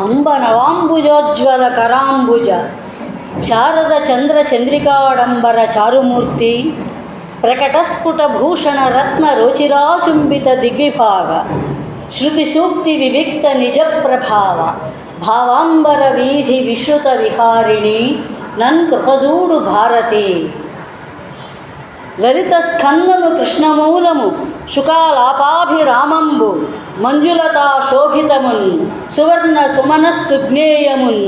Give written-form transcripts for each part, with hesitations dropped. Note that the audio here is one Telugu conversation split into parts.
అంబ నవాంబుజోజ్వల కరాంబుజ శారద చంద్ర చంద్రికాడంబర చారుమూర్తి ప్రకటస్ఫుట భూషణ రత్న రోచిరాచుంబిత దిగ్విభాగ శృతి సూక్తి వివిక్త నిజ ప్రభావ భావాంబర వీధి విశ్రుత విహారిణి నన్ కృపజూడు భారతి. లలిత స్కందము కృష్ణమూలము శుకాలాపాభిరామంబు మంజులతా శోభితమున్ సువర్ణ సుమనస్సుజ్ఞేయమున్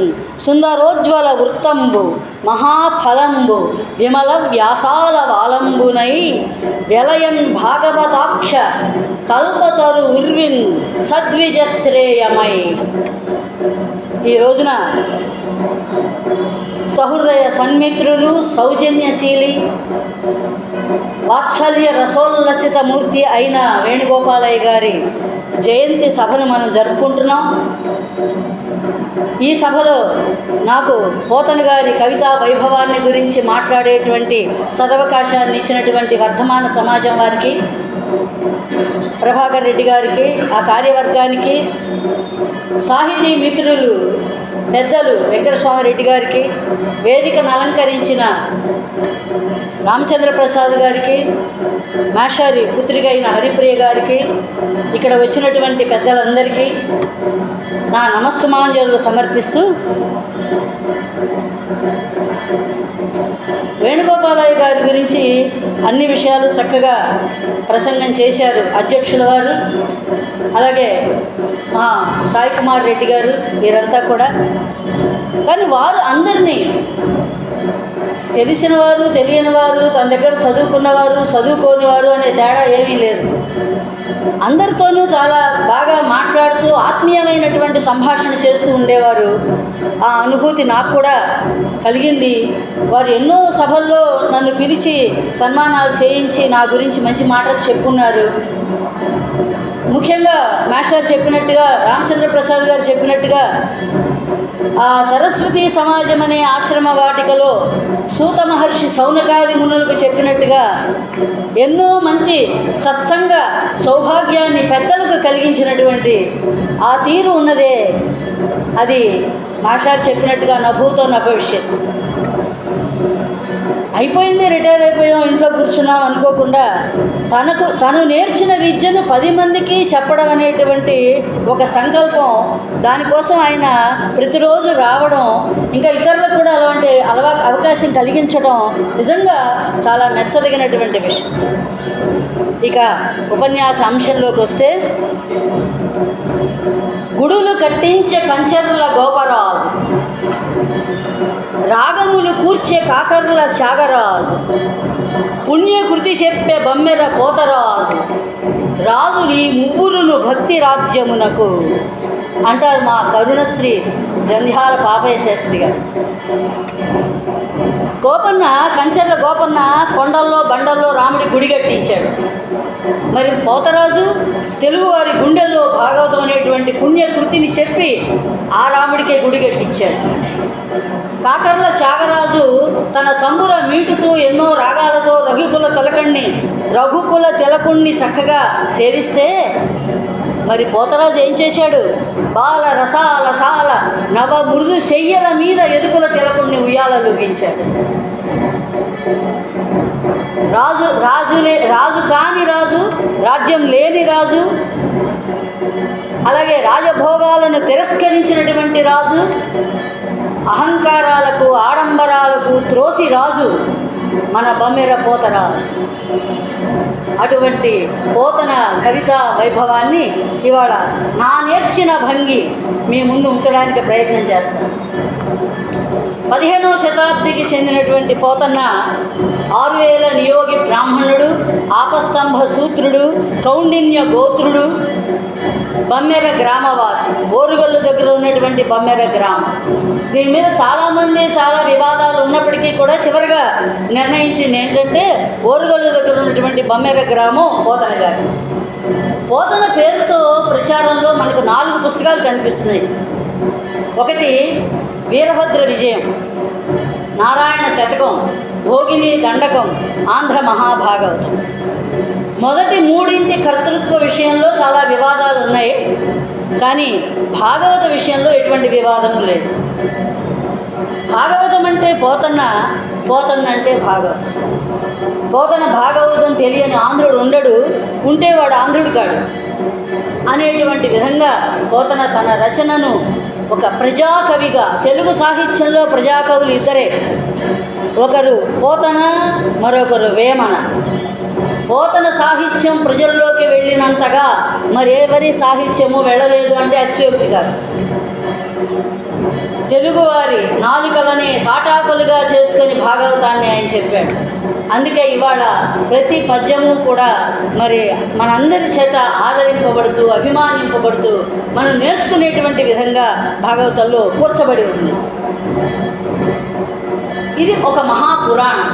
సుందరోజ్వల వృత్తంబు మహాఫలంబు విమల వ్యాసాల వాలంబునై వ్యలయన్ భాగవతాక్ష కల్పతరు ఉర్విన్ సద్విజశ్రేయమై. ఈ రోజున సహృదయ సన్మిత్రులు, సౌజన్యశీలి, వాత్సల్య రసోల్లసిత మూర్తి అయిన వేణుగోపాలయ్య గారి జయంతి సభను మనం జరుపుకుంటున్నాం. ఈ సభలో నాకు పోతన గారి కవితా వైభవాన్ని గురించి మాట్లాడేటువంటి సదవకాశాన్ని ఇచ్చినటువంటి వర్ధమాన సమాజం వారికి, ప్రభాకర్ రెడ్డి గారికి, ఆ కార్యవర్గానికి, సాహితీ మిత్రులు పెద్దలు వెంకటస్వామిరెడ్డి గారికి, వేదికను అలంకరించిన రామచంద్ర ప్రసాద్ గారికి, మాషారి పుత్రిక అయిన హరిప్రియ గారికి, ఇక్కడ వచ్చినటువంటి పెద్దలందరికీ నా నమస్సుమాంజలు సమర్పిస్తూ, వేణుగోపాలయ్య గారి గురించి అన్ని విషయాలు చక్కగా ప్రసంగం చేశారు అధ్యక్షుల వారు, అలాగే సాయి కుమార్ రెడ్డి గారు, వీరంతా కూడా. కానీ వారు అందరినీ తెలిసినవారు, తెలియనివారు, తన దగ్గర చదువుకున్నవారు, చదువుకోనివారు అనే తేడా ఏమీ లేదు. అందరితోనూ చాలా బాగా మాట్లాడుతూ ఆత్మీయమైనటువంటి సంభాషణ చేస్తూ ఉండేవారు. ఆ అనుభూతి నాకు కూడా కలిగింది. వారు ఎన్నో సభల్లో నన్ను పిలిచి సన్మానాలు చేయించి నా గురించి మంచి మాటలు చెప్పుకున్నారు. ముఖ్యంగా మాస్టర్ చెప్పినట్టుగా, రామచంద్ర ప్రసాద్ గారు చెప్పినట్టుగా, ఆ సరస్వతీ సమాజం అనే ఆశ్రమ వాటికలో సూత మహర్షి సౌనకాది మునులకు చెప్పినట్టుగా ఎన్నో మంచి సత్సంగ సౌభాగ్యాన్ని పెద్దలకు కలిగించినటువంటి ఆ తీరు ఉన్నదే, అది మాస్టర్ చెప్పినట్టుగా నభూతో నభవిష్యత్. అయిపోయింది, రిటైర్ అయిపోయాం, ఇంట్లో కూర్చున్నాం అనుకోకుండా తను నేర్చిన విద్యను 10 మందికి చెప్పడం అనేటువంటి ఒక సంకల్పం, దానికోసం ఆయన ప్రతిరోజు రావడం, ఇంకా ఇతరులకు కూడా అలాంటి అవకాశం కలిగించడం నిజంగా చాలా మెచ్చదగినటువంటి విషయం. ఇక ఉపన్యాస అంశంలోకి వస్తే, గుడులు కట్టించే కంచెర్ల గోపరాజు, రాగములు కూర్చే కాకర్ల త్యాగరాజు, పుణ్యకృతి చెప్పే బమ్మెర పోతరాజు, రాజులు ఈ ముగ్గురును భక్తి రాజ్యమునకు అంటారు మా కరుణశ్రీ జంధ్యాల పాపయ్య శాస్త్రి గారు. గోపన్న, కంచెర్ల గోపన్న కొండల్లో బండల్లో రాముడి గుడి కట్టించాడు. మరి పోతరాజు తెలుగువారి గుండెల్లో భాగవతం అనేటువంటి పుణ్యకృతిని చెప్పి ఆ రాముడికే గుడి కట్టించాడు. కాకర్ల త్యాగరాజు తన తంబుర మీటుతూ ఎన్నో రాగాలతో రఘుకుల తిలకుణ్ణి చక్కగా సేవిస్తే, మరి పోతరాజు ఏం చేశాడు? బాల రసాల సాల నవ మృదు శయ్యల మీద ఎదుకుల తిలకుణ్ణి ఉయ్యాలలుగించాడు. రాజు కాని రాజు, రాజ్యం లేని రాజు, అలాగే రాజభోగాలను తిరస్కరించినటువంటి రాజు, అహంకారాలకు ఆడంబరాలకు త్రోసి రాజు మన బమ్మెర పోతరాజు. అటువంటి పోతన కవితా వైభవాన్ని ఇవాళ నా నేర్చిన భంగి మీ ముందు ఉంచడానికి ప్రయత్నం చేస్తాను. 15వ శతాబ్దికి చెందినటువంటి పోతన్న 6000 నియోగి బ్రాహ్మణుడు, ఆపస్తంభ సూత్రుడు, కౌండిన్య గోత్రుడు, బమ్మెర గ్రామవాసి, ఓరుగల్లు దగ్గర ఉన్నటువంటి బమ్మెర గ్రామం. దీని మీద చాలామంది చాలా వివాదాలు ఉన్నప్పటికీ కూడా చివరిగా నిర్ణయించింది ఏంటంటే, ఓరుగల్లు దగ్గర ఉన్నటువంటి బమ్మెర గ్రామం పోతన గారు. పోతన పేరుతో ప్రచారంలో మనకు 4 పుస్తకాలు కనిపిస్తున్నాయి. ఒకటి వీరభద్ర విజయం, నారాయణ శతకం, భోగిని దండకం, ఆంధ్ర మహాభాగవతం. మొదటి 3 కర్తృత్వ విషయంలో చాలా వివాదాలు ఉన్నాయి. కానీ భాగవత విషయంలో ఎటువంటి వివాదము లేదు. భాగవతం అంటే పోతన్న, పోతన్న అంటే భాగవతం. పోతన భాగవతం తెలియని ఆంధ్రుడు ఉండడు, ఉంటే వాడు ఆంధ్రుడు కాడు అనేటువంటి విధంగా పోతన తన రచనను ఒక ప్రజాకవిగా, తెలుగు సాహిత్యంలో ప్రజాకవులు ఇద్దరే, ఒకరు పోతన, మరొకరు వేమన. పోతన సాహిత్యం ప్రజల్లోకి వెళ్ళినంతగా మరెవరి సాహిత్యము వెళ్ళలేదు అంటే అతిశయోక్తి కాదు. తెలుగువారి నాలుకలని తాటాకులుగా చేసుకొని భాగవతాన్ని ఆయన చెప్పాడు. అందుకే ఇవాళ ప్రతి పద్యము కూడా మరి మనందరి చేత ఆదరింపబడుతూ, అభిమానింపబడుతూ మనం నేర్చుకునేటువంటి విధంగా భాగవతంలో కూర్చబడి ఉంది. ఇది ఒక మహాపురాణం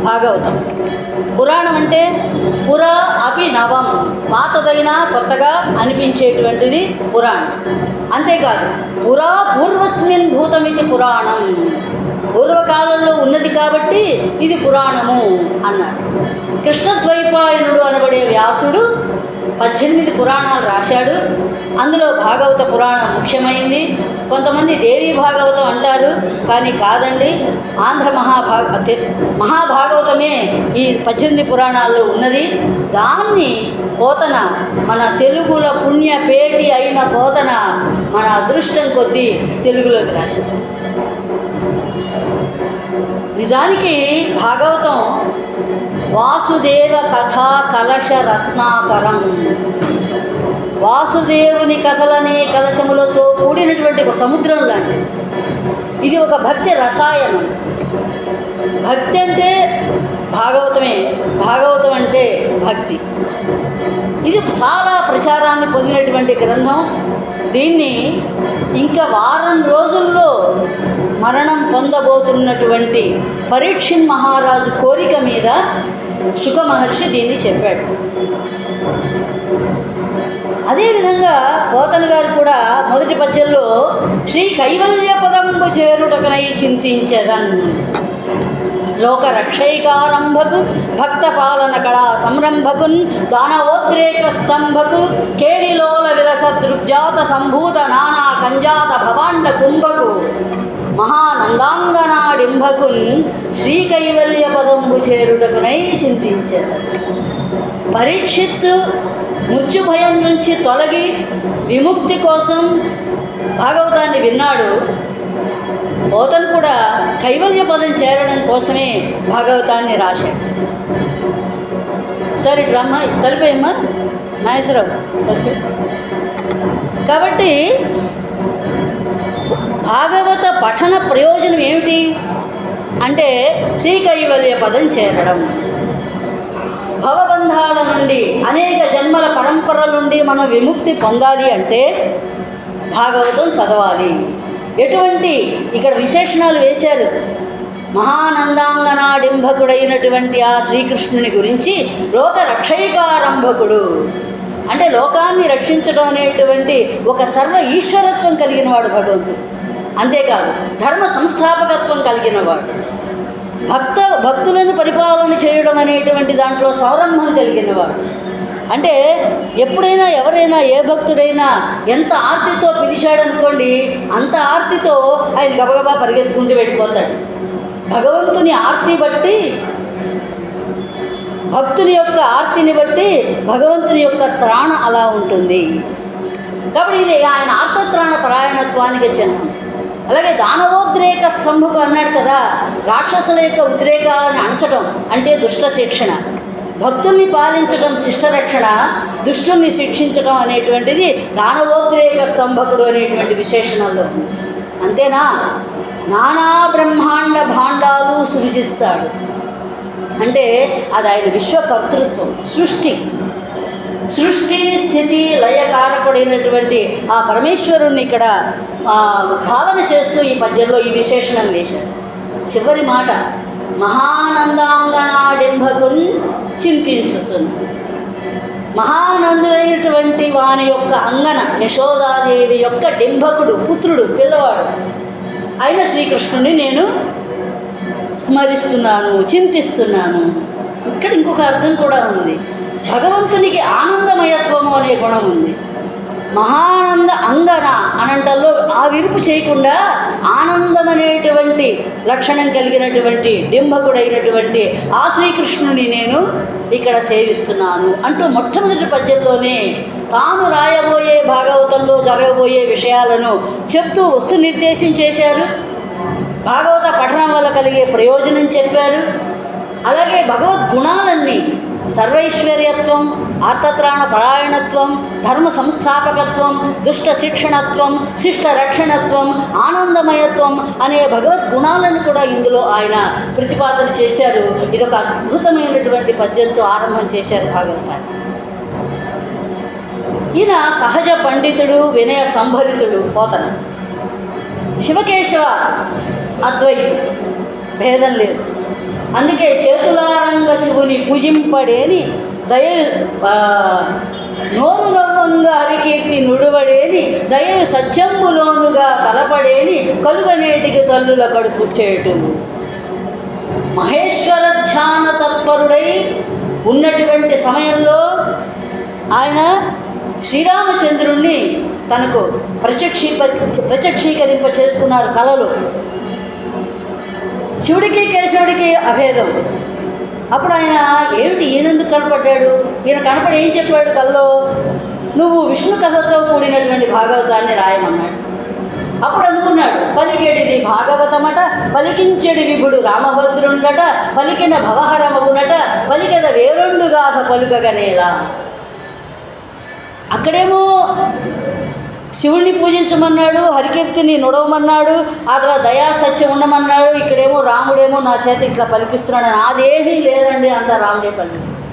భాగవతం. పురాణం అంటే పుర అపి నవం, పాతదైనా కొత్తగా అనిపించేటువంటిది పురాణం. అంతేకాదు పురా పూర్వస్మిన్ భూతమితి పురాణం, పూర్వకాలంలో ఉన్నది కాబట్టి ఇది పురాణము అన్నారు. కృష్ణద్వైపాయనుడు అనబడే వ్యాసుడు 18 పురాణాలు రాశాడు. అందులో భాగవత పురాణం ముఖ్యమైంది. కొంతమంది దేవీ భాగవతం అంటారు, కానీ కాదండి, ఆంధ్ర మహాభాగవతమే ఈ 18 పురాణాల్లో ఉన్నది. దాన్ని పోతన, మన తెలుగుల పుణ్యపేటి అయిన పోతన మన అదృష్టం కొద్దీ తెలుగులోకి రాశాడు. నిజానికి భాగవతం వాసుదేవ కథా కలశ రత్నాకరం, వాసుదేవుని కథలనే కలశములతో కూడినటువంటి ఒక సముద్రం లాంటిది. ఇది ఒక భక్తి రసాయనం. భక్తి అంటే భాగవతమే, భాగవతం అంటే భక్తి. ఇది చాలా ప్రచారాన్ని పొందినటువంటి గ్రంథం. దీన్ని ఇంకా వారం రోజుల్లో మరణం పొందబోతున్నటువంటి పరీక్షిత్ మహారాజు కోరిక మీద శుక మహర్షి దీన్ని చెప్పాడు. అదేవిధంగా పోతన గారు కూడా మొదటి పద్యంలో శ్రీ కైవల్య పదంబు చేరుటకనై చింతించెదన్, లోక రక్షైకారంభకు భక్త పాలన కళా సంరంభకున్ దానవోద్రేక స్తంభకు కేళిలోల విలస దృగ్జాత సంభూత నానా కంజాత భవాండ కుంభకు మహానందాంగనాడింభకున్ శ్రీకైవల్య పదంబు చేరుటకునై చింతించెదన్. పరీక్షిత్తు మృత్యుభయం నుంచి తొలగి విముక్తి కోసం భాగవతాన్ని విన్నాడు. పోతను కూడా కైవల్య పదం చేరడం కోసమే భాగవతాన్ని రాశాడు. సరే డ్రామా తలిపేయమ్మా నాగేశ్వరరావు తలిపే. కాబట్టి భాగవత పఠన ప్రయోజనం ఏమిటి అంటే శ్రీకైవల్య పదం చేరడం. భవబంధాల నుండి, అనేక జన్మల పరంపరల నుండి మనం విముక్తి పొందాలి అంటే భాగవతం చదవాలి. ఎటువంటి ఇక్కడ విశేషణాలు వేశారు. మహానందాంగనాడింభకుడైనటువంటి ఆ శ్రీకృష్ణుని గురించి లోక రక్షైకారంభకుడు అంటే లోకాన్ని రక్షించడం అనేటువంటి ఒక సర్వ ఈశ్వరత్వం కలిగిన వాడు భగవంతుడు. అంతేకాదు ధర్మ సంస్థాపకత్వం కలిగిన వాడు, భక్తులను పరిపాలన చేయడం అనేటువంటి దాంట్లో సౌరంభం కలిగిన వాడు. అంటే ఎప్పుడైనా ఎవరైనా ఏ భక్తుడైనా ఎంత ఆర్తితో పిలిచాడనుకోండి, అంత ఆర్తితో ఆయన గబగబా పరిగెత్తుకుంటూ వెళ్ళిపోతాడు. భగవంతుని ఆర్తి బట్టి, భక్తుని యొక్క ఆర్తిని బట్టి భగవంతుని యొక్క త్రాణ అలా ఉంటుంది. కాబట్టి ఇది ఆయన ఆర్తత్రాణ పరాయణత్వానికి చిహ్నం. అలాగే దానవోద్రేక స్తంభకు అన్నాడు కదా, రాక్షసుల యొక్క ఉద్రేకాలను అణచడం అంటే దుష్ట శిక్షణ, భక్తుల్ని పాలించడం శిష్టరక్షణ, దుష్టుల్ని శిక్షించడం అనేటువంటిది దానవోద్రేక స్తంభకుడు అనేటువంటి విశేషణంలో. అంతేనా, నానా బ్రహ్మాండ భాండాలు సృజిస్తాడు అంటే అది ఆయన విశ్వకర్తృత్వం, సృష్టి స్థితి లయకారకుడైనటువంటి ఆ పరమేశ్వరుణ్ణి ఇక్కడ భావన చేస్తూ ఈ పద్యంలో ఈ విశేషణం వేశాడు. చివరి మాట మహానందాంగనాడింభకున్ చింతించుచును. మహానందుడైనటువంటి వాని యొక్క అంగన యశోదాదేవి యొక్క డింభకుడు, పుత్రుడు, పిల్లవాడు అయిన శ్రీకృష్ణుని నేను స్మరిస్తున్నాను, చింతిస్తున్నాను. ఇక్కడ ఇంకొక అర్థం కూడా ఉంది. భగవంతునికి ఆనందమయత్వము అనే గుణం ఉంది. మహానంద అంగన అనంటల్లో ఆ విరుపు చేయకుండా ఆనందం అనేటువంటి లక్షణం కలిగినటువంటి డింభకుడైనటువంటి ఆ శ్రీకృష్ణుని నేను ఇక్కడ సేవిస్తున్నాను అంటూ మొట్టమొదటి పద్యంలోనే తాను రాయబోయే భాగవతంలో జరగబోయే విషయాలను చెప్తూ వస్తు నిర్దేశం చేశారు. భాగవత పఠనం వల్ల కలిగే ప్రయోజనం చెప్పారు. అలాగే భగవద్గుణాలన్నీ సర్వైశ్వర్యత్వం, ఆర్తత్రాణ పరాయణత్వం, ధర్మ సంస్థాపకత్వం, దుష్ట శిక్షణత్వం, శిష్ట రక్షణత్వం, ఆనందమయత్వం అనే భగవద్గుణాలను కూడా ఇందులో ఆయన ప్రతిపాదన చేశారు. ఇదొక అద్భుతమైనటువంటి పద్యంతో ఆరంభం చేశారు భాగవతాన్ని. ఈయన సహజ పండితుడు, వినయ సంభరితుడు పోతన. శివకేశవ అద్వైతి, భేదం లేదు. అందుకే చేతులారంగ శివుని పూజింపడేని దయ నోరు నవ్వంగా హరికీర్తి నుడువడేని దయ సత్యంబులోనుగా తలపడేని కలుగనేటికి తల్లుల కడుపు చేయటం. మహేశ్వర ధ్యాన తత్పరుడై ఉన్నటువంటి సమయంలో ఆయన శ్రీరామచంద్రుణ్ణి తనకు ప్రత్యక్షీకరింప చేసుకున్నారు కలలో. శివుడికి కేశవుడికి అభేదం. అప్పుడు ఆయన ఏమిటి ఈయనందుకు కనపడ్డాడు, ఈయన కనపడి ఏం చెప్పాడు కల్లో, నువ్వు విష్ణు కథతో కూడినటువంటి భాగవతాన్ని రాయమన్నాడు. అప్పుడు అనుకున్నాడు, పలికేడిది భాగవతమట, పలికించెడి విభుడు రామభద్రుండట, పలికిన భవహరమగునట, పలికెద వేరొండుగాథ పలుకగనేలా. అక్కడేమో శివుణ్ణి పూజించమన్నాడు, హరికీర్తిని నుడవమన్నాడు, ఆ తర్వాత దయా సత్యం ఉండమన్నాడు. ఇక్కడేమో రాముడేమో నా చేత ఇట్లా పలికిస్తున్నాడు. అదేమీ లేదండి, అంతా రాముడే పలికిస్తున్నాడు.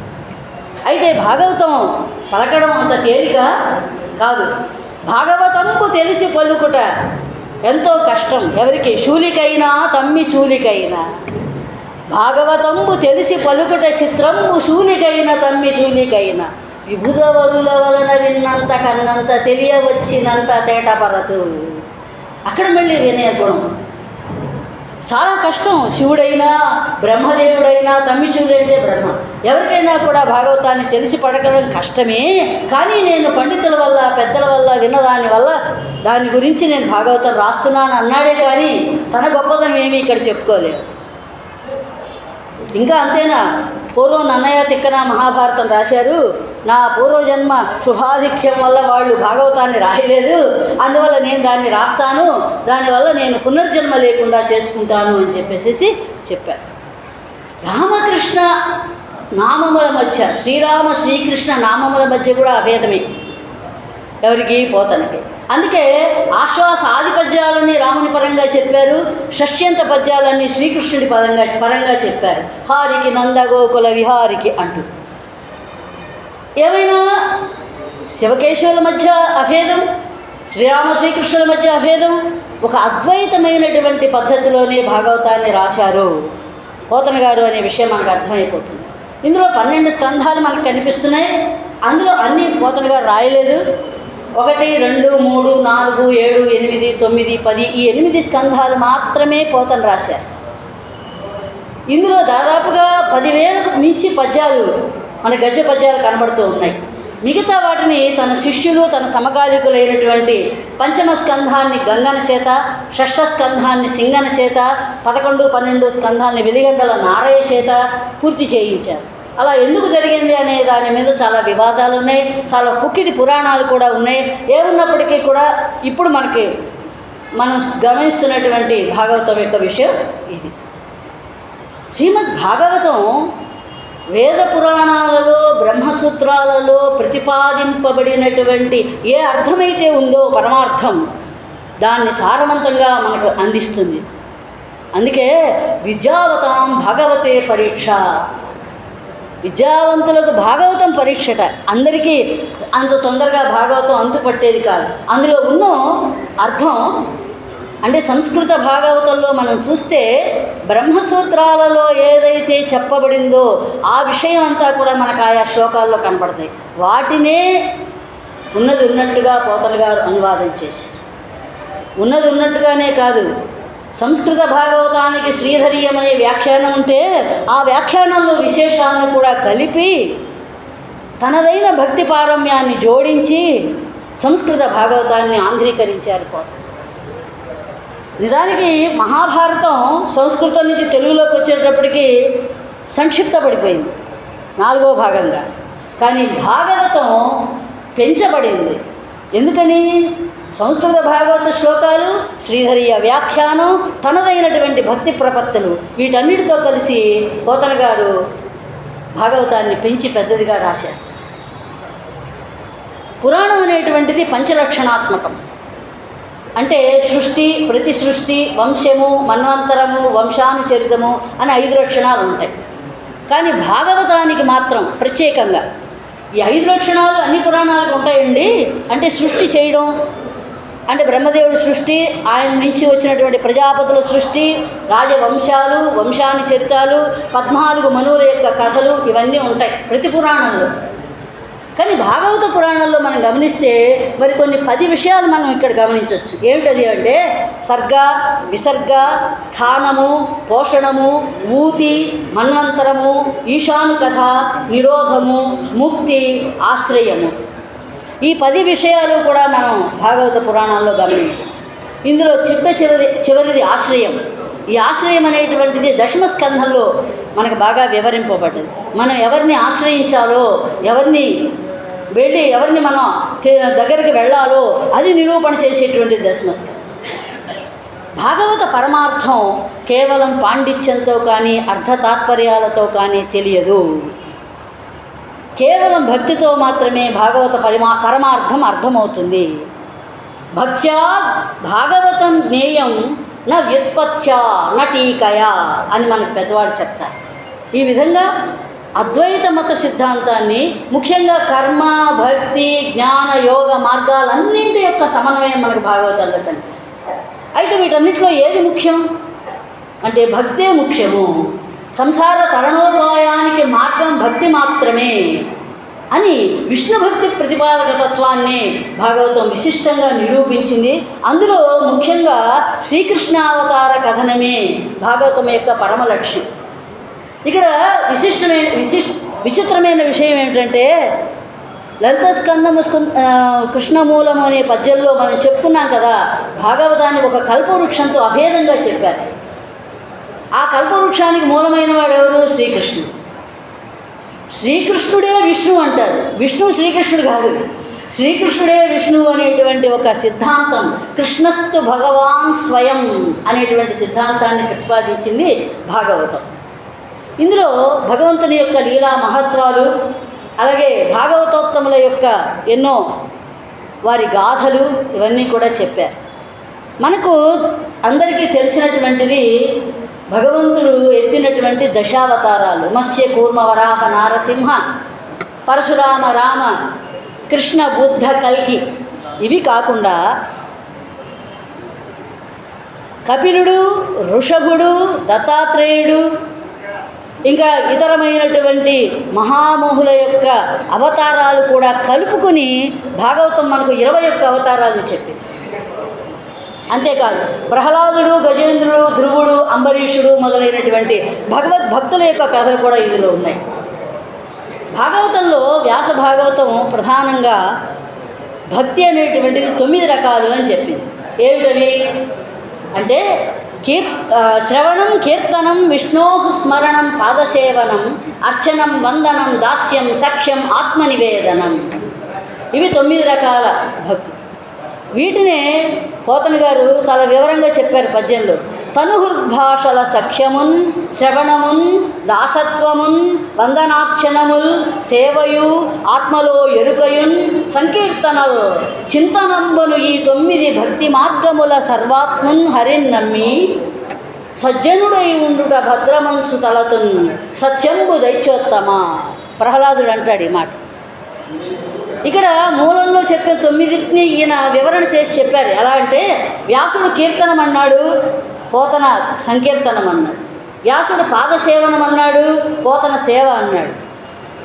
అయితే భాగవతం పలకడం అంత తేలిక కాదు. భాగవతంబు తెలిసి పలుకుట ఎంతో కష్టం. ఎవరికి? శూలికైనా తమ్మి చూలికైనా. భాగవతంబు తెలిసి పలుకుట చిత్రంబు శూలికైన తమ్మి చూలికైనా. విభుదవరుల వలన విన్నంత కన్నంత తెలియవచ్చినంత తేటపరతు. అక్కడ మళ్ళీ వినయ గుణం చాలా కష్టం. శివుడైనా బ్రహ్మదేవుడైనా తమ్మిచూడంటే బ్రహ్మ, ఎవరికైనా కూడా భాగవతాన్ని తెలిసి పడకడం కష్టమే. కానీ నేను పండితుల వల్ల పెద్దల వల్ల విన్నదాని వల్ల దాని గురించి నేను భాగవతం రాస్తున్నాను అన్నాడే కానీ తన గొప్పదనం ఏమీ ఇక్కడ చెప్పుకోలేదు. ఇంకా అంతేనా, పూర్వం నన్నయ్య తిక్కన మహాభారతం రాశారు. నా పూర్వజన్మ శుభాధిక్యం వల్ల వాళ్ళు భాగవతాన్ని రాయలేదు, అందువల్ల నేను దాన్ని రాస్తాను, దానివల్ల నేను పునర్జన్మ లేకుండా చేసుకుంటాను అని చెప్పేసి చెప్పారు. రామకృష్ణ నామముల మధ్య, శ్రీరామ శ్రీకృష్ణ నామముల మధ్య కూడా అభేదమే ఎవరికి? పోతనకి. అందుకే ఆశ్వాస ఆది పద్యాలన్నీ రాముని పరంగా చెప్పారు, షష్యంత పద్యాలన్నీ శ్రీకృష్ణుడి పరంగా చెప్పారు. హారికి నందగోకుల విహారికి అంటూ. ఏమైనా శివకేశవుల మధ్య అభేదం, శ్రీరామ శ్రీకృష్ణుల మధ్య అభేదం, ఒక అద్వైతమైనటువంటి పద్ధతిలోనే భాగవతాన్ని రాశారు పోతన గారు అనే విషయం మనకు అర్థమైపోతుంది. ఇందులో 12 స్కంధాలు మనకు కనిపిస్తున్నాయి. అందులో అన్నీ పోతన గారు రాయలేదు. 1, 2, 3, 4, 7, 8, 9, 10 ఈ 8 స్కంధాలు మాత్రమే పోతన రాశారు. ఇందులో దాదాపుగా 10,000కు మించి పద్యాలు మన గద్య పద్యాలు కనబడుతూ ఉన్నాయి. మిగతా వాటిని తన శిష్యులు, తన సమకాలికులైనటువంటి పంచమ స్కంధాన్ని గంగన చేత, షష్ఠ స్కంధాన్ని సింగన చేత, 11, 12 స్కంధాన్ని వెలిగంగల నారయ్య చేత పూర్తి చేయించారు. అలా ఎందుకు జరిగింది అనే దాని మీద చాలా వివాదాలు ఉన్నాయి, చాలా పుక్కిటి పురాణాలు కూడా ఉన్నాయి. ఏమున్నప్పటికీ కూడా ఇప్పుడు మనం గమనిస్తున్నటువంటి భాగవతం యొక్క విషయం ఇది. శ్రీమద్ భాగవతం వేద పురాణాలలో, బ్రహ్మసూత్రాలలో ప్రతిపాదింపబడినటువంటి ఏ అర్థమైతే ఉందో పరమార్థం, దాన్ని సారవంతంగా మనకు అందిస్తుంది. అందుకే విద్యావతాం భగవతే పరీక్ష. విద్యావంతులకు భాగవతం పరీక్షట. అందరికీ అంత తొందరగా భాగవతం అంతుపట్టేది కాదు. అందులో ఉన్న అర్థం అంటే సంస్కృత భాగవతంలో మనం చూస్తే బ్రహ్మసూత్రాలలో ఏదైతే చెప్పబడిందో ఆ విషయం అంతా కూడా మనకు ఆయా శ్లోకాల్లో కనపడతాయి. వాటినే ఉన్నది ఉన్నట్టుగా పోతన గారు అనువాదం చేశారు. ఉన్నది ఉన్నట్టుగానే కాదు, సంస్కృత భాగవతానికి శ్రీధరీయం అనే వ్యాఖ్యానం ఉంటే ఆ వ్యాఖ్యానంలో విశేషాలను కూడా కలిపి తనదైన భక్తి పారమ్యాన్ని జోడించి సంస్కృత భాగవతాన్ని ఆంధ్రీకరించారు. నిజానికి మహాభారతం సంస్కృతం నుంచి తెలుగులోకి వచ్చేటప్పటికి సంక్షిప్తపడిపోయింది 4వ భాగంగా. కానీ భాగవతం పెంచబడింది. ఎందుకని? సంస్కృత భాగవత శ్లోకాలు, శ్రీధరీయ వ్యాఖ్యానం, తనదైనటువంటి భక్తి ప్రపత్తులు, వీటన్నిటితో కలిసి పోతన గారు భాగవతాన్ని పెంచి పెద్దదిగా రాశారు. పురాణం అనేటువంటిది పంచలక్షణాత్మకం. అంటే సృష్టి, ప్రతి సృష్టి, వంశము, మన్వంతరము, వంశానుచరితము అని 5 లక్షణాలు ఉంటాయి. కానీ భాగవతానికి మాత్రం ప్రత్యేకంగా ఈ 5 లక్షణాలు అన్ని పురాణాలకు ఉంటాయండి. అంటే సృష్టి చేయడం, అంటే బ్రహ్మదేవుడి సృష్టి, ఆయన నుంచి వచ్చినటువంటి ప్రజాపతుల సృష్టి, రాజవంశాలు, వంశానుచరితాలు, 14 మనువుల యొక్క కథలు, ఇవన్నీ ఉంటాయి ప్రతి పురాణంలో. కానీ భాగవత పురాణంలో మనం గమనిస్తే మరి కొన్ని 10 విషయాలు మనం ఇక్కడ గమనించవచ్చు. ఏమిటది అంటే సర్గ, విసర్గ, స్థానము, పోషణము, ఊతి, మన్వంతరము, ఈశాను కథ, నిరోధము, ముక్తి, ఆశ్రయము. ఈ 10 విషయాలు కూడా మనం భాగవత పురాణాల్లో గమనించవచ్చు. ఇందులో చివరిది ఆశ్రయం. ఈ ఆశ్రయం అనేటువంటిది దశమ స్కంధంలో మనకు బాగా వివరింపబడ్డది. మనం ఎవరిని ఆశ్రయించాలో, ఎవరిని మనం దగ్గరికి వెళ్ళాలో అది నిరూపణ చేసేటువంటిది దశమ స్కంధం. భాగవత పరమార్థం కేవలం పాండిత్యంతో కానీ అర్థతాత్పర్యాలతో కానీ తెలియదు. కేవలం భక్తితో మాత్రమే భాగవత పరమార్థం అర్థమవుతుంది. భక్త్యా భాగవతం జ్ఞేయం న వ్యుత్పత్త్యా న టీకయా అని మనకు పెద్దవాళ్ళు చెప్తారు. ఈ విధంగా అద్వైత మత సిద్ధాంతాన్ని, ముఖ్యంగా కర్మ, భక్తి, జ్ఞాన, యోగ మార్గాలన్నింటి యొక్క సమన్వయం మనకు భాగవతంలో కనిపిస్తుంది. అయితే వీటన్నిటిలో ఏది ముఖ్యం అంటే భక్తే ముఖ్యము. సంసార తరణోపాయానికి మార్గం భక్తి మాత్రమే అని విష్ణు భక్తి ప్రతిపాదక తత్వాన్ని భాగవతం విశిష్టంగా నిరూపించింది. అందులో ముఖ్యంగా శ్రీకృష్ణావతార కథనమే భాగవతం యొక్క పరమ లక్ష్యం. ఇక్కడ విచిత్రమైన విషయం ఏమిటంటే లలిత స్కందము కృష్ణమూలము అనే పద్యంలో మనం చెప్పుకున్నాం కదా, భాగవతాన్ని ఒక కల్పవృక్షంతో అభేదంగా చెప్పారు. ఆ కల్పవృక్షానికి మూలమైన వాడు ఎవరు? శ్రీకృష్ణుడు. శ్రీకృష్ణుడే విష్ణు అంటారు. విష్ణు శ్రీకృష్ణుడు కాదు, శ్రీకృష్ణుడే విష్ణువు అనేటువంటి ఒక సిద్ధాంతం, కృష్ణస్తు భగవాన్ స్వయం అనేటువంటి సిద్ధాంతాన్ని ప్రతిపాదించింది భాగవతం. ఇందులో భగవంతుని యొక్క లీలా మహత్వాలు, అలాగే భాగవతోత్తముల యొక్క ఎన్నో వారి గాథలు, ఇవన్నీ కూడా చెప్పారు. మనకు అందరికీ తెలిసినటువంటిది భగవంతుడు ఎత్తినటువంటి దశావతారాలు: మత్స్య, కూర్మ, వరాహ, నారసింహ, పరశురామ, రామ, కృష్ణ, బుద్ధ, కల్కి. ఇవి కాకుండా కపిలుడు, ఋషభుడు, దత్తాత్రేయుడు, ఇంకా ఇతరమైనటువంటి మహామోహుల యొక్క అవతారాలు కూడా కలుపుకొని భాగవతం మనకు 21 అవతారాలు చెప్పింది. అంతేకాదు ప్రహ్లాదుడు, గజేంద్రుడు, ధ్రువుడు, అంబరీషుడు మొదలైనటువంటి భగవద్భక్తుల యొక్క కథలు కూడా ఇందులో ఉన్నాయి. భాగవతంలో వ్యాస భాగవతం ప్రధానంగా భక్తి అనేటువంటిది 9 రకాలు అని చెప్పింది. ఏమిటవి అంటే శ్రవణం, కీర్తనం, విష్ణో స్మరణం, పాదసేవనం, అర్చనం, వందనం, దాస్యం, సఖ్యం, ఆత్మనివేదనం. ఇవి 9 రకాల భక్తులు. వీటినే పోతన గారు చాలా వివరంగా చెప్పారు పద్యంలో. తనుహృద్భాషల సఖ్యమున్, శ్రవణమున్, దాసత్వమున్, వందనార్చనముల్, సేవయు, ఆత్మలో ఎరుకయున్, సంకీర్తనల్, చింతనంబను ఈ 9 భక్తి మార్గముల సర్వాత్మున్ హరిన్ నమ్మి, సజ్జనుడై ఉండుట భద్రమంచు తలతున్, సత్యంబు దైత్యోత్తమ. ప్రహ్లాదుడు అంటాడు ఈ మాట. ఇక్కడ మూలంలో చెప్పిన 9ని ఈయన వివరణ చేసి చెప్పారు. ఎలా అంటే వ్యాసుడు కీర్తనం అన్నాడు, పోతన సంకీర్తనం అన్నాడు. వ్యాసుడు పాదసేవనం అన్నాడు, పోతన సేవ అన్నాడు.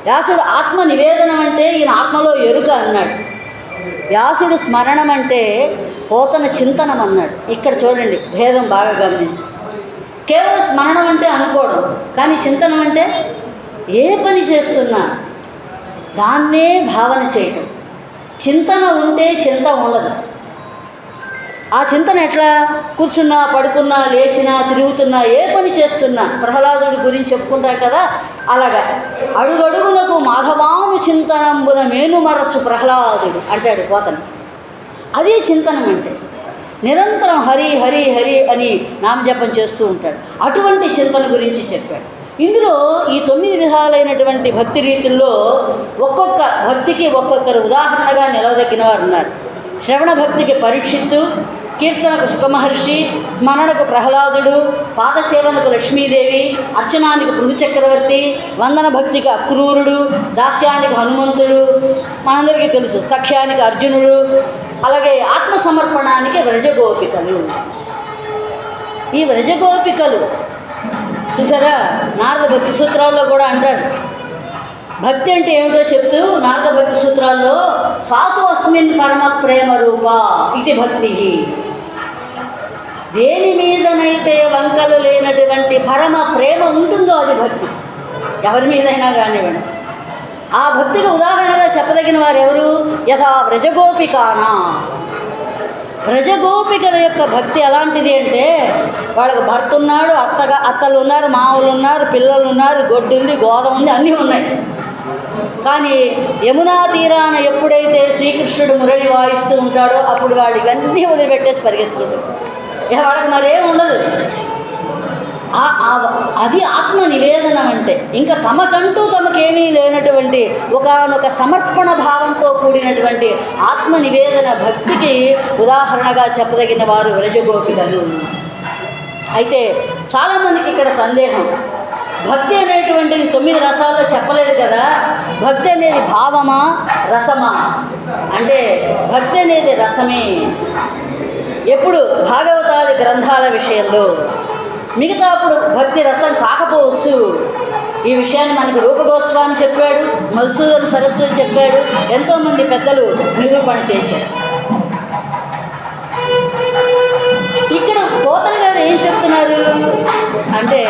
వ్యాసుడు ఆత్మ నివేదనం అంటే ఈయన ఆత్మలో ఎరుక అన్నాడు. వ్యాసుడు స్మరణం అంటే పోతన చింతనం అన్నాడు. ఇక్కడ చూడండి భేదం బాగా గమనించి. కేవలం స్మరణం అంటే అనుకోవడం, కానీ చింతనం అంటే ఏ పని చేస్తున్నా దాన్నే భావన చేయటం. చింతన ఉంటే చింత ఉండదు. ఆ చింతన ఎట్లా? కూర్చున్నా, పడుకున్నా, లేచినా, తిరుగుతున్నా, ఏ పని చేస్తున్నా ప్రహ్లాదుడి గురించి చెప్పుకుంటాం కదా, అలాగా అడుగడుగునకు మాధవాను చింతనంబున మేనుమరచు ప్రహ్లాదుడు అంటాడు పోతను. అదే చింతనం అంటే. నిరంతరం హరి హరి హరి అని నామజపం చేస్తూ ఉంటాడు. అటువంటి చింతన గురించి చెప్పాడు. ఇందులో ఈ 9 విధాలైనటువంటి భక్తి రీతుల్లో ఒక్కొక్క భక్తికి ఒక్కొక్కరు ఉదాహరణగా నిలవదగిన వారు ఉన్నారు. శ్రవణ భక్తికి పరీక్షిత్తు, కీర్తనకు సుఖమహర్షి, స్మరణకు ప్రహ్లాదుడు, పాదసేవనకు లక్ష్మీదేవి, అర్చనానికి పృథు చక్రవర్తి, వందన భక్తికి అక్రూరుడు, దాస్యానికి హనుమంతుడు, మనందరికీ తెలుసు సఖ్యానికి అర్జునుడు, అలాగే ఆత్మసమర్పణానికి వ్రజగోపికలు. ఈ వ్రజగోపికలు చూసారా, నారద భక్తి సూత్రాల్లో కూడా అంటారు. భక్తి అంటే ఏమిటో చెప్తూ నారద భక్తి సూత్రాల్లో సాతు అస్మిన్ పరమ ప్రేమ రూప ఇది భక్తి. దేని మీదనైతే వంకలు లేనటువంటి పరమ ప్రేమ ఉంటుందో అది భక్తి. ఎవరి మీదైనా కానివ్వండి. ఆ భక్తికి ఉదాహరణగా చెప్పదగిన వారు ఎవరు? యథా వ్రజగోపికానా. వ్రజగోపికల యొక్క భక్తి ఎలాంటిది అంటే, వాళ్ళకు భర్త ఉన్నాడు, అత్తలు ఉన్నారు, మామూలు ఉన్నారు, పిల్లలు ఉన్నారు, గొడ్డు ఉంది, గోద ఉంది, అన్నీ ఉన్నాయి. కానీ యమునా తీరాన ఎప్పుడైతే శ్రీకృష్ణుడు మురళి వాయిస్తూ ఉంటాడో అప్పుడు వాళ్ళు ఇవన్నీ వదిలిపెట్టేసి పరిగెత్తుకుంటారు. ఇక వాళ్ళకి మరేం ఉండదు. అది ఆత్మ నివేదనం అంటే. ఇంకా తమకంటూ తమకేమీ లేనటువంటి ఒకానొక సమర్పణ భావంతో కూడినటువంటి ఆత్మ నివేదన భక్తికి ఉదాహరణగా చెప్పదగిన వారు వ్రజగోపికలు. అయితే చాలామందికి ఇక్కడ సందేహం, భక్తి అనేటువంటిది 9 రసాల్లో చెప్పలేదు కదా, భక్తి అనేది భావమా రసమా అంటే భక్తి అనేది రసమే. ఎప్పుడు? భాగవతాది గ్రంథాల విషయంలో. మిగతా అప్పుడు భక్తి రసం కాకపోవచ్చు. ఈ విషయాన్ని మనకు రూపగోస్వామి చెప్పాడు, మధుసూదన సరస్వతి చెప్పాడు, ఎంతోమంది పెద్దలు నిరూపణ చేశారు. ఇక్కడ పోతన గారు ఏం చెప్తున్నారు అంటే,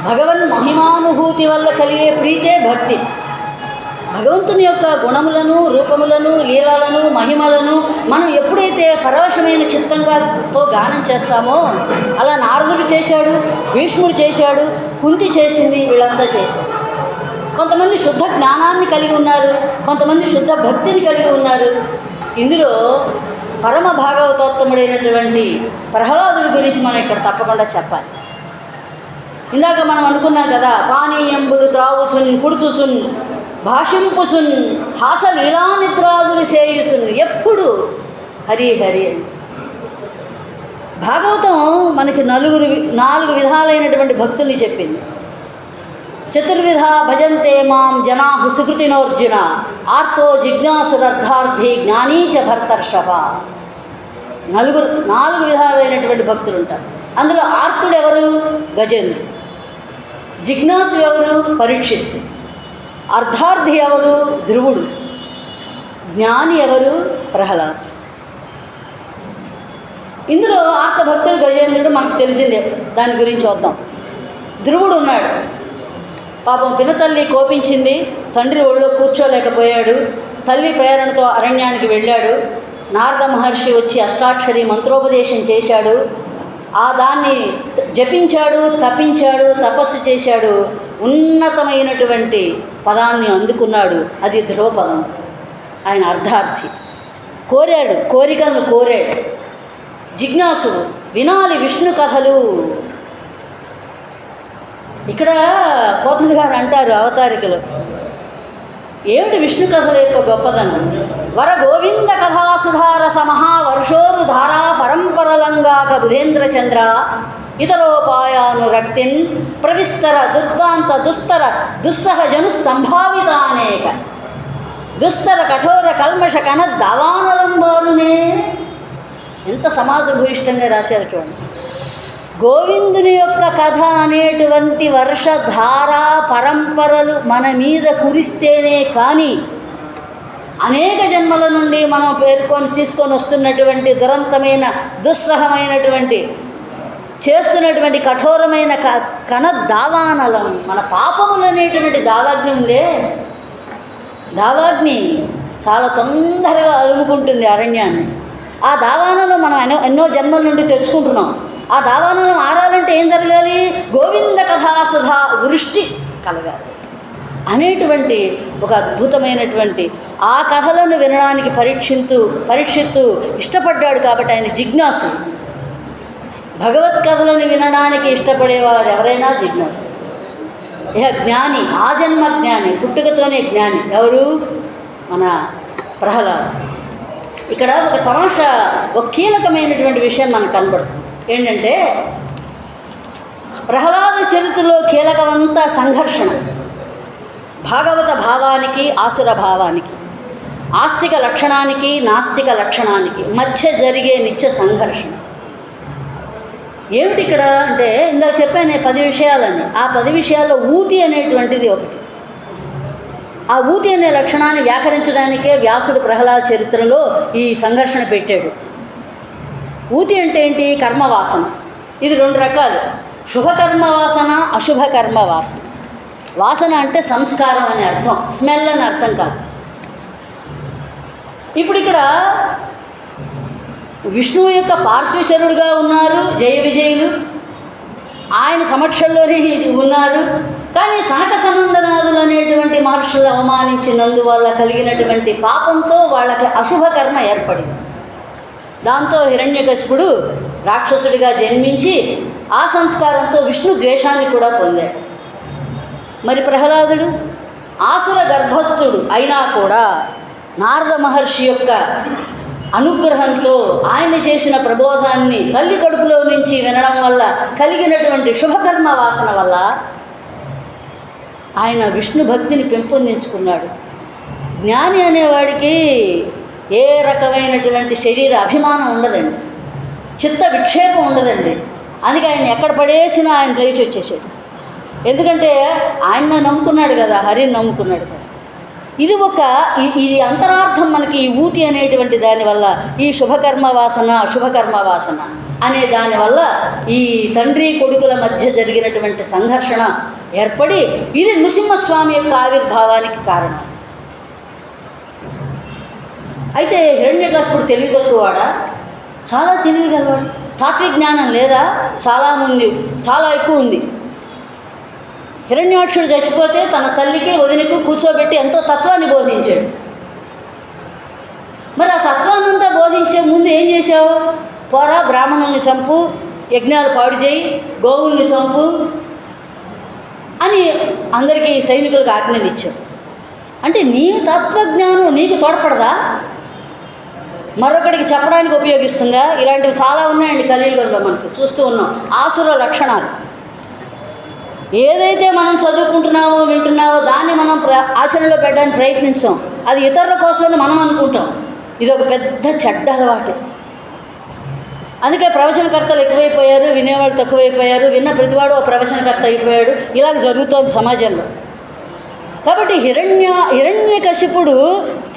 భగవన్ మహిమానుభూతి వల్ల కలిగే ప్రీతే భక్తి. భగవంతుని యొక్క గుణములను, రూపములను, లీలలను, మహిమలను మనం ఎప్పుడైతే పరవశమైన చిత్తంగాతో గానం చేస్తామో, అలా నారదుడు చేశాడు, భీష్ముడు చేశాడు, కుంతి చేసింది, వీళ్ళంతా చేశారు. కొంతమంది శుద్ధ జ్ఞానాన్ని కలిగి ఉన్నారు, కొంతమంది శుద్ధ భక్తిని కలిగి ఉన్నారు. ఇందులో పరమ భాగవతోత్తముడైనటువంటి ప్రహ్లాదుడి గురించి మనం ఇక్కడ తప్పకుండా చెప్పాలి. ఇందాక మనం అనుకున్నాం కదా, పానీయంబులు త్రావుచున్, కుడుచుచున్, భాషింపుచున్, హాసలీలా నిద్రాదులు చేయుచున్, ఎప్పుడు హరి హరి. భాగవతం మనకి 4 విధాలైనటువంటి భక్తుల్ని చెప్పింది. చతుర్విధ భజంతే మాం జనాః సుకృతినోర్జున, ఆర్తో జిజ్ఞాసురర్థార్థి జ్ఞానీచ భర్తర్షభ. 4 విధాలైనటువంటి భక్తులు ఉంటారు. అందులో ఆర్తుడు ఎవరు? గజేంద్రుడు. జిజ్ఞాసు ఎవరు? పరీక్షిత్తు. అర్థార్థి ఎవరు? ధ్రువుడు. జ్ఞాని ఎవరు? ప్రహ్లాదు. ఇందులో ఆర్తభక్తుడు గజేంద్రుడు మనకు తెలిసిందే, దాని గురించి చూద్దాం. ధ్రువుడు ఉన్నాడు. పాపం పినతల్లి కోపించింది, తండ్రి ఒళ్ళో కూర్చోలేకపోయాడు. తల్లి ప్రేరణతో అరణ్యానికి వెళ్ళాడు. నారద మహర్షి వచ్చి అష్టాక్షరి మంత్రోపదేశం చేశాడు. దాన్ని జపించాడు, తపించాడు, తపస్సు చేశాడు. ఉన్నతమైనటువంటి పదాన్ని అందుకున్నాడు. అది ధ్రువపదం. ఆయన అర్థార్థి. కోరాడు, కోరికలను కోరాడు. జిజ్ఞాసుడు, వినాలి విష్ణు కథలు. ఇక్కడ పోతన గారు అంటారు అవతారికలు, ఏమిటి విష్ణు కథల యొక్క గొప్పదనం? వర గోవింద కథాసుధారస మహావర్షోరు ధారా పరంపరలంగాక బుధేంద్ర చంద్ర ఇతరోపాయాను రక్తిన్ ప్రవిస్తర దుర్దాంత దుస్తర దుస్సహజను సంభావితానేక దుస్తర కఠోర కల్మష కన దావానలంబారునే. ఎంత సమాసభూయిష్టంగా రాశారు చూడండి. గోవిందుని యొక్క కథ అనేటువంటి వర్షధారా పరంపరలు మన మీద కురిస్తేనే కానీ అనేక జన్మల నుండి మనం తీసుకొని వస్తున్నటువంటి దురంతమైన దుస్సహమైనటువంటి చేస్తున్నటువంటి కఠోరమైన దావానలం, మన పాపములు అనేటువంటి దావాగ్ని ఉందే, దావాగ్ని చాలా తొందరగా అలుముకుంటుంది అరణ్యాన్ని. ఆ దావానలం మనం ఎన్నో జన్మల నుండి తెచ్చుకుంటున్నాం. ఆ దావానలం ఆరాలంటే ఏం జరగాలి? గోవింద కథాసుధా వృష్టి కలగాలి అనేటువంటి ఒక అద్భుతమైనటువంటి ఆ కథలను వినడానికి పరీక్షిత్తు ఇష్టపడ్డాడు. కాబట్టి ఆయన జిజ్ఞాసు. భగవత్ కథలను వినడానికి ఇష్టపడేవారు ఎవరైనా జిజ్ఞాసు. ఇహ జ్ఞాని, ఆ జన్మ జ్ఞాని, పుట్టుకతోనే జ్ఞాని ఎవరు? మన ప్రహ్లాద్. ఇక్కడ ఒక తమాషా, ఒక కీలకమైనటువంటి విషయం మనకు కనబడుతుంది. ఏంటంటే ప్రహ్లాద చరిత్రలో కీలకమంతా సంఘర్షణ. భాగవత భావానికి, ఆసుర భావానికి, ఆస్తిక లక్షణానికి, నాస్తిక లక్షణానికి మధ్య జరిగే నిత్య సంఘర్షణ. ఏమిటి ఇక్కడ అంటే, ఇందాక చెప్పాను 10 విషయాలని. ఆ 10 విషయాల్లో ఊతి అనేటువంటిది ఒకటి. ఆ ఊతి అనే లక్షణాన్ని వ్యాకరించడానికే వ్యాసుడు ప్రహ్లాద చరిత్రలో ఈ సంఘర్షణ పెట్టాడు. ఊతి అంటే ఏంటి? కర్మవాసన. ఇది 2 రకాలు: శుభకర్మ వాసన, అశుభ కర్మ వాసన. వాసన అంటే సంస్కారం అనే అర్థం, స్మెల్ అని అర్థం కాదు. ఇప్పుడు ఇక్కడ విష్ణువు యొక్క పార్శ్వచరుడుగా ఉన్నారు జయ విజయులు, ఆయన సమక్షంలోనే ఉన్నారు. కానీ సనక సనందనాదులు అనేటువంటి మహర్షులు అవమానించినందువల్ల కలిగినటువంటి పాపంతో వాళ్ళకి అశుభ కర్మ ఏర్పడింది. దాంతో హిరణ్యకశిపుడు రాక్షసుడిగా జన్మించి ఆ సంస్కారంతో విష్ణు ద్వేషాన్ని కూడా పొందాడు. మరి ప్రహ్లాదుడు ఆసుర గర్భస్థుడు అయినా కూడా నారద మహర్షి యొక్క అనుగ్రహంతో ఆయన చేసిన ప్రబోధాన్ని తల్లి కడుపులో నుంచి వినడం వల్ల కలిగినటువంటి శుభకర్మ వాసన వల్ల ఆయన విష్ణు భక్తిని పెంపొందించుకున్నాడు. జ్ఞాని అనేవాడికి ఏ రకమైనటువంటి శరీర అభిమానం ఉండదండి, చిత్త విక్షేపం ఉండదండి. అందుకే ఆయన ఎక్కడ పడేసినా ఆయన లేచి వచ్చేసాడు. ఎందుకంటే ఆయన నమ్ముకున్నాడు కదా, హరిని నమ్ముకున్నాడు కదా. ఇది అంతరార్థం మనకి ఈ ఊతి అనేటువంటి దానివల్ల, ఈ శుభకర్మ వాసన అశుభకర్మ వాసన అనే దానివల్ల ఈ తండ్రి కొడుకుల మధ్య జరిగినటువంటి సంఘర్షణ ఏర్పడి ఇది నృసింహస్వామి యొక్క ఆవిర్భావానికి కారణం. అయితే హిరణ్యకశిపుడు తెలివి తక్కువవాడా? చాలా తెలివిగలవాడు. తాత్విక జ్ఞానం లేదా? చాలా ఎక్కువ ఉంది. హిరణ్యాక్షుడు చచ్చిపోతే తన తల్లికి వదినకు కూర్చోబెట్టి ఎంతో తత్వాన్ని బోధించాడు. మరి ఆ తత్వాన్నంతా బోధించే ముందు ఏం చేశావు? పోరా, బ్రాహ్మణుల్ని చంపు, యజ్ఞాలు పాడు చేయి, గోవుల్ని చంపు అని అందరికీ సైనికులకు ఆజ్ఞలు ఇచ్చావు. అంటే నీ తత్వజ్ఞానం నీకు తోడ్పడదా? మరొకటికి చెప్పడానికి ఉపయోగిస్తుందా? ఇలాంటివి చాలా ఉన్నాయండి కలియుగంలో, మనకు చూస్తూ ఉన్నాం. ఆసుర లక్షణాలు ఏదైతే మనం చదువుకుంటున్నామో వింటున్నామో దాన్ని మనం ఆచరణలో పెట్టడానికి ప్రయత్నించాం. అది ఇతరుల కోసమని మనం అనుకుంటాం. ఇది ఒక పెద్ద చెడ్డ అలవాటు. అందుకే ప్రవచనకర్తలు ఎక్కువైపోయారు, వినేవాళ్ళు తక్కువైపోయారు. విన్న ప్రతివాడు ఒక ప్రవచనకర్త అయిపోయాడు. ఇలాగ జరుగుతోంది సమాజంలో. కాబట్టి హిరణ్యకశిపుడు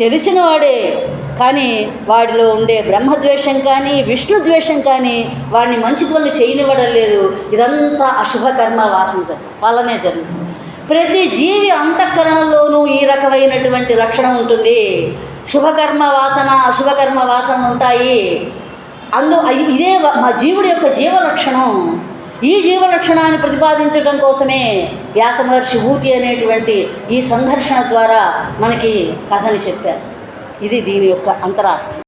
తెలిసినవాడే, కానీ వాడిలో ఉండే బ్రహ్మద్వేషం కానీ విష్ణుద్వేషం కానీ వాడిని మంచి పనులు చేయనివ్వడం లేదు. ఇదంతా అశుభకర్మ వాసన వల్లనే జరుగుతుంది. ప్రతి జీవి అంతఃకరణలోనూ ఈ రకమైనటువంటి లక్షణం ఉంటుంది. శుభకర్మ వాసన అశుభకర్మ వాసన ఉంటాయి. ఇదే మా జీవుడి యొక్క జీవలక్షణం. ఈ జీవలక్షణాన్ని ప్రతిపాదించడం కోసమే వ్యాస మహర్షి ఊతి అనేటువంటి ఈ సంఘర్షణ ద్వారా మనకి కథని చెప్పారు. ఇది దీని యొక్క అంతరార్థం.